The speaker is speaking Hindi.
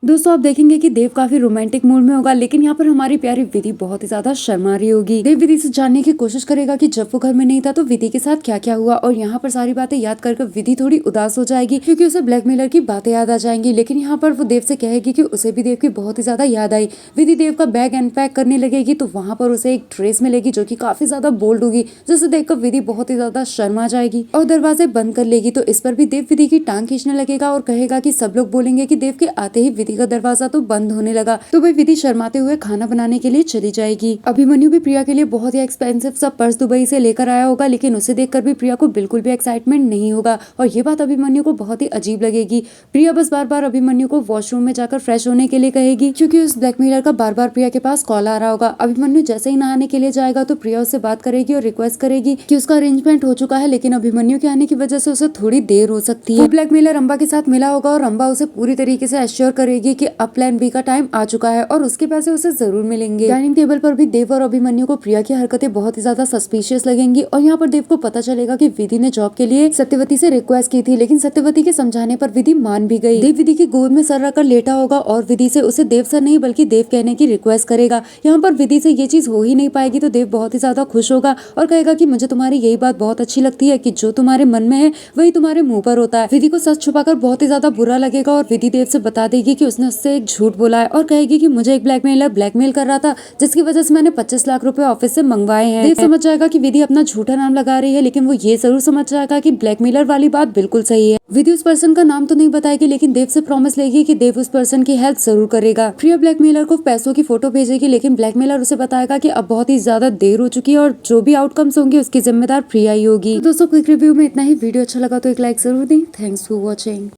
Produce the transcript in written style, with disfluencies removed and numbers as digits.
दोस्तों आप देखेंगे कि देव काफी रोमांटिक मूड में होगा, लेकिन यहाँ पर हमारी प्यारी विधि बहुत ही ज्यादा शर्मा रही होगी। देव विधि से जानने की कोशिश करेगा कि जब वो घर में नहीं था तो विधि के साथ क्या क्या हुआ, और यहाँ पर सारी बातें याद कर विधि थोड़ी उदास हो जाएगी क्योंकि उसे ब्लैकमेलर की बातें याद आ जाएंगी। लेकिन यहाँ पर वो देव से कहेगी कि उसे भी देव की बहुत ही ज्यादा याद आई। विधि देव का बैग अनपैक करने लगेगी तो वहां पर उसे एक ड्रेस मिलेगी जो की काफी ज्यादा बोल्ड होगी, जिसे देखकर विधि बहुत ही ज्यादा शर्मा जाएगी और दरवाजे बंद कर लेगी। तो इस पर भी देव विधि की टांग खींचने लगेगा और कहेगा कि सब लोग बोलेंगे कि देव के आते ही विधि का दरवाजा तो बंद होने लगा। तो वह विधि शर्माते हुए खाना बनाने के लिए चली जाएगी। अभिमन्यु भी प्रिया के लिए बहुत ही एक्सपेंसिव सा पर्स दुबई से लेकर आया होगा, लेकिन उसे देखकर भी प्रिया को बिल्कुल भी एक्साइटमेंट नहीं होगा और ये बात अभिमन्यु को बहुत ही अजीब लगेगी। प्रिया बस बार बार अभिमन्यु को वॉशरूम में जाकर फ्रेश होने के लिए कहेगी क्योंकि उस ब्लैकमेलर का बार बार प्रिया के पास कॉल आ रहा होगा। अभिमन्यु जैसे ही नहाने के लिए जाएगा तो प्रिया उससे बात करेगी और रिक्वेस्ट करेगी कि उसका अरेंजमेंट हो चुका है, लेकिन अभिमन्यु के आने की वजह से उसे थोड़ी देर हो सकती है। ब्लैकमेलर अम्बा के साथ मिला होगा और अम्बा उसे पूरी तरीके से एश्योर करेगी कि अब प्लान बी का टाइम आ चुका है और उसके पैसे उसे जरूर मिलेंगे। डाइनिंग टेबल पर भी देव और अभिमन्यु को प्रिया की हरकतें बहुत ही ज्यादा सस्पिशियस लगेंगी और यहाँ पर देव को पता चलेगा कि विधि ने जॉब के लिए सत्यवती से रिक्वेस्ट की थी, लेकिन सत्यवती के समझाने पर विधि मान भी गई। देव विधि की गोद में सर रखकर लेटा होगा और विधि से उसे देव सर नहीं बल्कि देव कहने की रिक्वेस्ट करेगा। यहाँ पर विधि से ये चीज हो ही नहीं पाएगी तो देव बहुत ही ज्यादा खुश होगा और कहेगा कि मुझे तुम्हारी यही बात बहुत अच्छी लगती है कि जो तुम्हारे मन में है वही तुम्हारे मुंह पर होता है। विधि को सच छुपाकर बहुत ही ज्यादा बुरा लगेगा और विधि देव से बता देगी कि उसने उससे एक झूठ बोला है और कहेगी कि मुझे एक ब्लैकमेलर ब्लैकमेल कर रहा था जिसकी वजह से मैंने 25 लाख रुपए ऑफिस से मंगवाए हैं। देव समझ जाएगा कि विधि अपना झूठा नाम लगा रही है, लेकिन वो ये जरूर समझ जाएगा कि ब्लैकमेलर वाली बात बिल्कुल सही है। विधि उस पर्सन का नाम तो नहीं बताएगी, लेकिन देव से प्रॉमिस लेगी कि देव उस पर्सन की हेल्प जरूर करेगा। प्रिया ब्लैकमेलर को पैसों की फोटो भेजेगी, लेकिन ब्लैकमेलर उसे बताएगा कि अब बहुत ही ज्यादा देर हो चुकी है और जो भी आउटकम्स होंगे उसकी जिम्मेदार प्रिया ही होगी। तो दोस्तों क्विक रिव्यू में इतना ही। वीडियो अच्छा लगा तो एक लाइक जरूर दी। Thanks for watching.